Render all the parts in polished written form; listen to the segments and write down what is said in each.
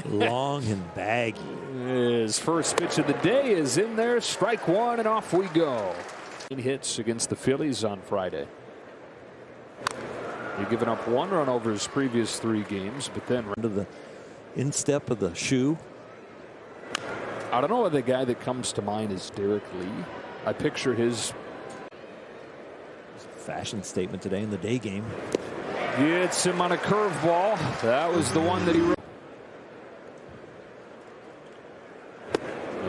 Long and baggy. His first pitch of the day is in there. Strike one, and off we go. Hits against the Phillies on Friday. He'd given up 1 run over his previous 3 games, but then into the instep of the shoe. I don't know whether the guy that comes to mind is Derek Lee. I picture his fashion statement today in the day game. Gets him on a curveball. That was the one that he wrote.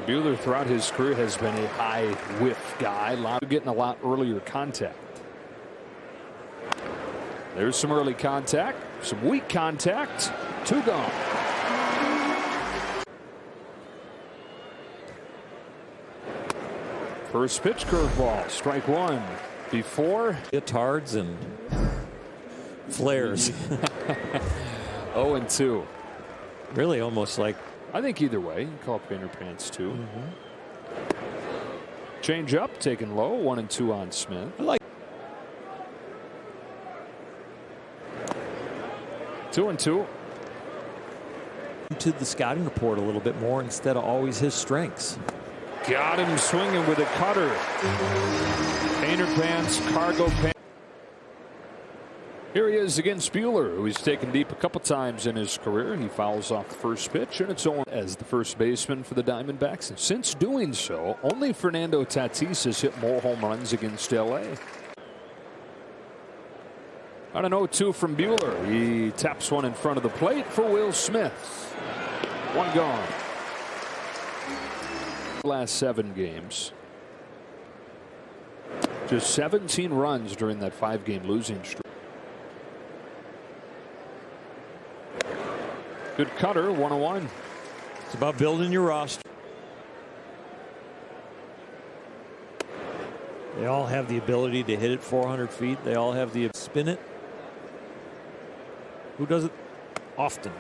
Buehler throughout his career has been a high whiff guy, getting a lot earlier contact. There's some early contact, some weak contact, 2 gone. First pitch curveball, strike 1. Before guitars and flares. 0-2. Really almost like, I think either way, you call it painter pants too. Change up, taken low, 1-2 on Smith. I like 2-2. to the scouting report a little bit more instead of always his strengths. Got him swinging with a cutter. Painter pants, cargo pants. Here he is against Buehler, who he's taken deep a couple times in his career. He fouls off the first pitch, and it's on as the first baseman for the Diamondbacks. And since doing so, only Fernando Tatis has hit more home runs against LA. On an 0-2 from Buehler. He taps one in front of the plate for Will Smith. 1 gone. Last 7 games. Just 17 runs during that 5-game losing streak. Good cutter, 1-1. It's about building your roster. They all have the ability to hit it 400 feet. They all have the spin it. Who does it often?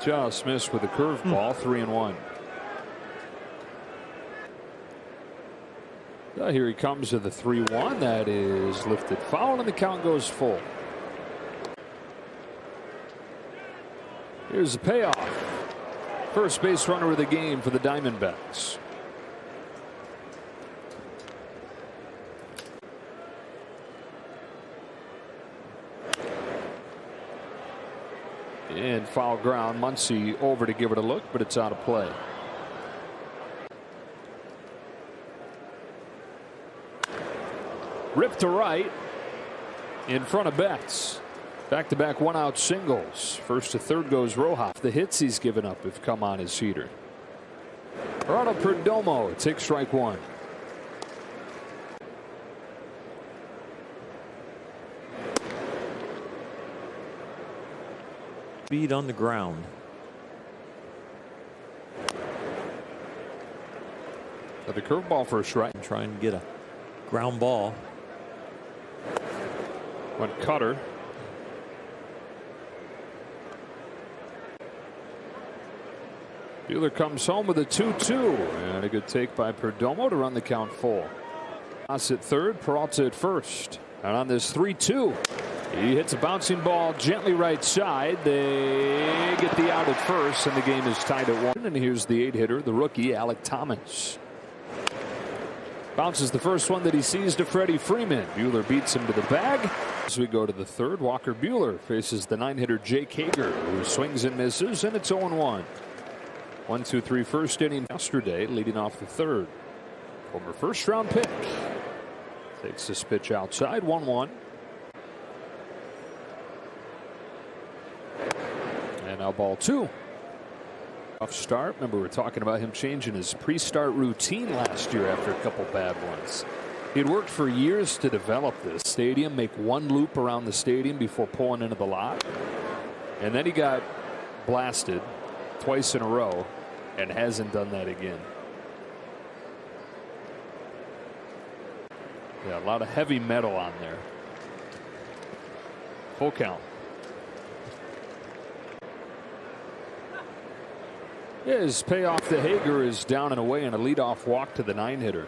Just missed with a curveball, 3-1. Here he comes to the 3-1. That is lifted foul, and the count goes full. Here's the payoff. First base runner of the game for the Diamondbacks. And foul ground. Muncy over to give it a look, but it's out of play. Ripped to right in front of Betts. Back-to-back 1-out singles. First to third goes Rojas. The hits he's given up have come on his heater. Gerardo Perdomo takes strike 1. Speed on the ground. The curveball for a strike. Trying to get a ground ball. One cutter. Buehler comes home with a 2-2, and a good take by Perdomo to run the count full. Haas at third, Peralta at first, and on this 3-2 he hits a bouncing ball gently right side. They get the out at first, and the game is tied at 1. And here's the 8-hitter, the rookie Alek Thomas. Bounces the first one that he sees to Freddie Freeman. Buehler beats him to the bag. As we go to the third, Walker Buehler faces the 9-hitter Jake Hager, who swings and misses, and it's 0-1. 1-2-3 first inning yesterday, leading off the third. Former first-round pick takes this pitch outside, 1-1. And now ball 2. Off start. Remember, we were talking about him changing his pre-start routine last year after a couple bad ones. He had worked for years to develop this stadium, make one loop around the stadium before pulling into the lot. And then he got blasted twice in a row and hasn't done that again. Yeah, a lot of heavy metal on there. Full count. His payoff to Hager is down and away, and a leadoff walk to the 9-hitter.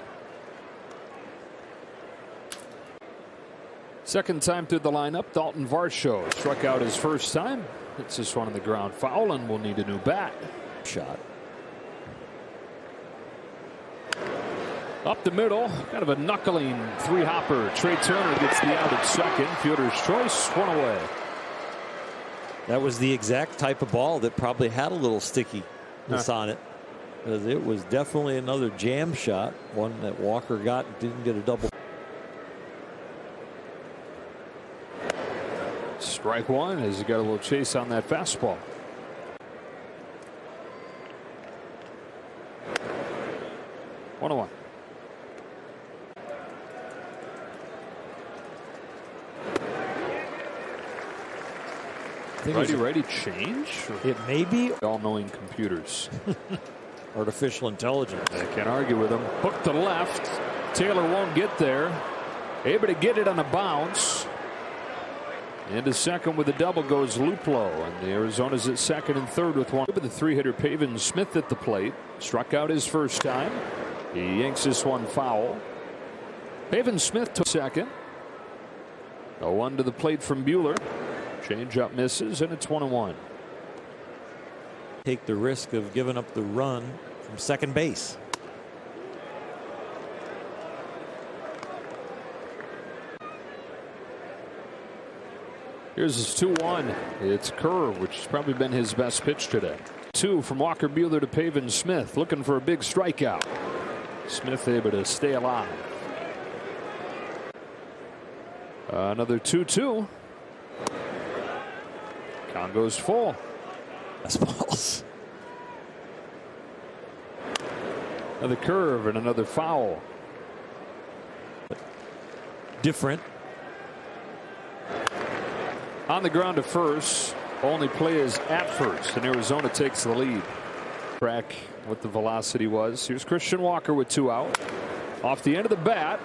Second time through the lineup, Dalton Varsho struck out his first time. Hits this one on the ground foul and will need a new bat. Shot. Up the middle, kind of a knuckling three-hopper. Trey Turner gets the out at second. Fielder's choice, one away. That was the exact type of ball that probably had a little stickiness on it. Because it was definitely another jam shot. One that Walker got and didn't get a double. Strike one as he got a little chase on that fastball. One away. Righty change? It may be all-knowing computers. artificial intelligence. I can't argue with him. Hook to left. Taylor won't get there. Able to get it on a bounce. Into second with a double goes Luplow, and the Arizona's at second and third with one. The three-hitter Pavin Smith at the plate. Struck out his first time. He yanks this one foul. Pavin Smith to second. 0-1 to the plate from Buehler. Change-up misses, and it's 1-1. Take the risk of giving up the run from second base. Here's his 2-1. It's curve, which has probably been his best pitch today. 2 from Walker Buehler to Pavin Smith, looking for a big strikeout. Smith able to stay alive. Another 2-2. Count goes full. Fastballs. Another curve and another foul. Different. On the ground to first. Only play is at first, and Arizona takes the lead. Track what the velocity was. Here's Christian Walker with 2 out. Off the end of the bat.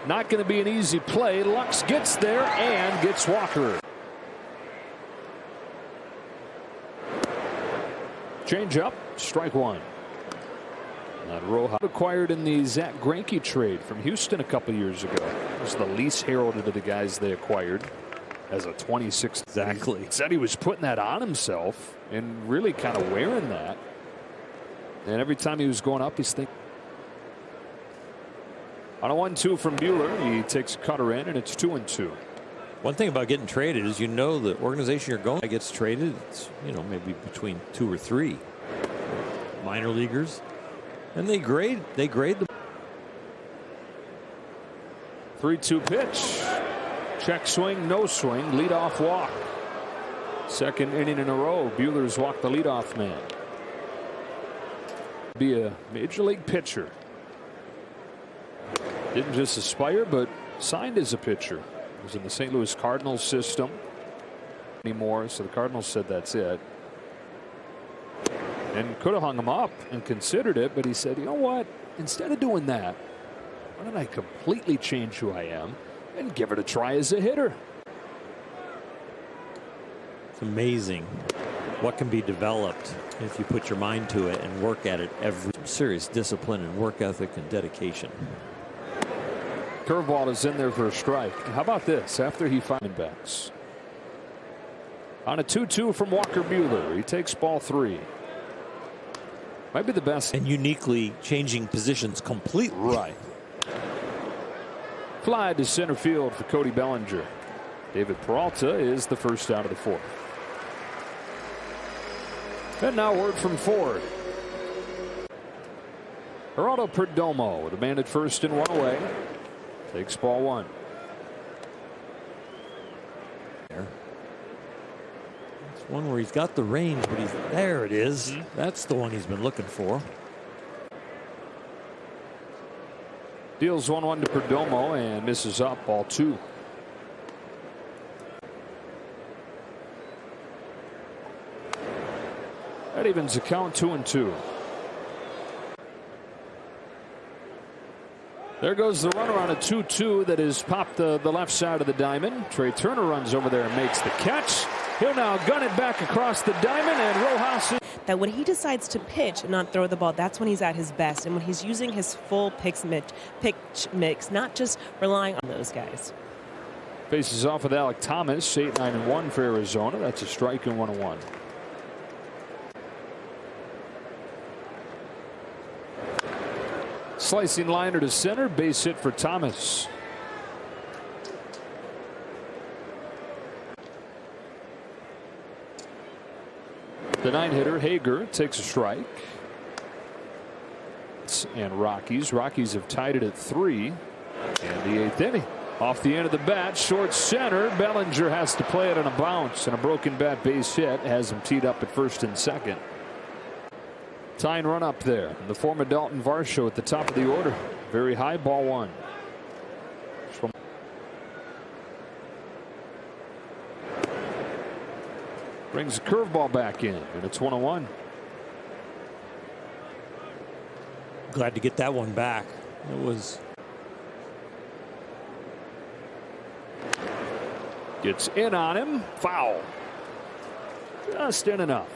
Not going to be an easy play. Lux gets there and gets Walker. Change up, strike one. Rojas acquired in the Zach Greinke trade from Houston a couple years ago. It was the least heralded of the guys they acquired as a 26. Exactly. He said he was putting that on himself and really kind of wearing that. And every time he was going up, he's thinking. On a 1-2 from Buehler, he takes a cutter in, and it's 2-2. One thing about getting traded is, you know, the organization you're going gets traded. It's, you know, maybe between 2 or 3 minor leaguers, and they grade them. 3-2 pitch. Check swing, no swing, leadoff walk. Second inning in a row. Buehler's walked the leadoff man. Be a major league pitcher. Didn't just aspire, but signed as a pitcher. Was in the St. Louis Cardinals system anymore, so the Cardinals said that's it, and could have hung him up and considered it, but he said, you know what, instead of doing that, why don't I completely change who I am and give it a try as a hitter. It's amazing what can be developed if you put your mind to it and work at it. Every serious discipline and work ethic and dedication. Curveball is in there for a strike. How about this? After he finds backs. On a 2-2 from Walker Buehler. He takes ball 3. Might be the best. And uniquely changing positions completely. Right. Fly to center field for Cody Bellinger. David Peralta is the first out of the 4th. And now word from Ford. Geraldo Perdomo with a man at first and 1 away. Takes ball 1. It's one where he's got the range, but there it is. That's the one he's been looking for. Deals 1-1 to Perdomo and misses up, ball 2. That evens the count, 2-2. There goes the runner on a 2-2 that has popped the left side of the diamond. Trey Turner runs over there and makes the catch. He'll now gun it back across the diamond, and Rojas. That when he decides to pitch and not throw the ball, that's when he's at his best, and when he's using his full pitch mix, not just relying on those guys. Faces off with Alek Thomas. 8-9-1 for Arizona. That's a strike and 1-1. Slicing liner to center. Base hit for Thomas. The 9-hitter Hager takes a strike. And Rockies have tied it at 3. And the 8th inning. Off the end of the bat, short center. Bellinger has to play it on a bounce, and a broken bat base hit has him teed up at first and second. Tying run up there. The former Dalton Varsho at the top of the order. Very high, ball 1. Brings the curveball back in, and it's 1-1. Glad to get that one back. It was. Gets in on him. Foul. Just in enough.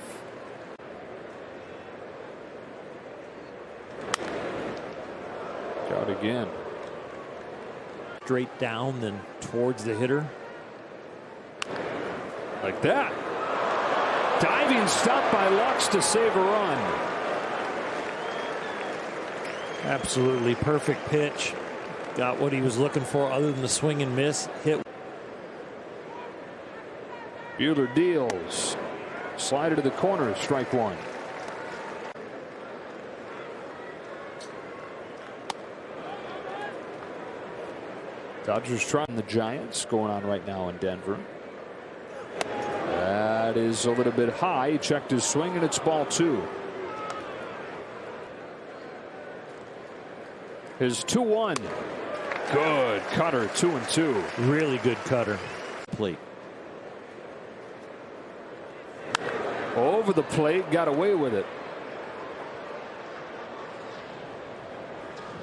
Out again. Straight down, then towards the hitter. Like that. Diving stop by Lux to save a run. Absolutely perfect pitch. Got what he was looking for other than the swing and miss. Hit. Buehler deals. Slider to the corner. Strike 1. Dodgers trying the Giants going on right now in Denver. That is a little bit high. He checked his swing and it's ball 2. His 2-1. Good cutter. 2-2. Really good cutter. Plate. Over the plate. Got away with it.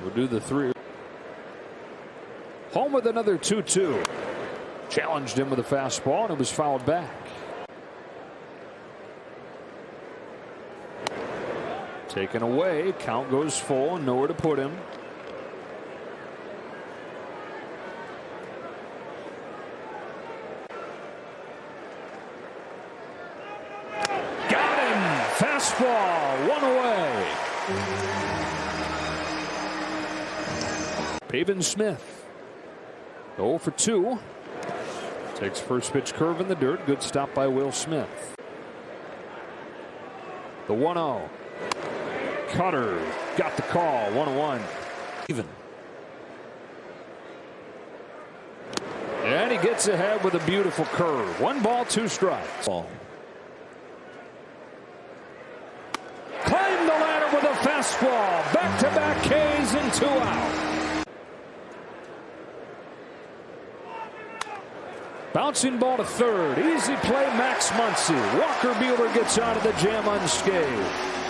We'll do the 3. Home with another 2-2. Challenged him with a fastball and it was fouled back. Taken away. Count goes full and nowhere to put him. Got him. Fastball. 1 away. Pavin Smith. 0 for 2. Takes first pitch curve in the dirt. Good stop by Will Smith. The 1-0. Cutter got the call. 1-1. Even. And he gets ahead with a beautiful curve. 1 ball, 2 strikes. Ball. Climbed the ladder with a fastball. Back-to-back Ks and 2 out. Bouncing ball to third. Easy play, Max Muncy. Walker Buehler gets out of the jam unscathed.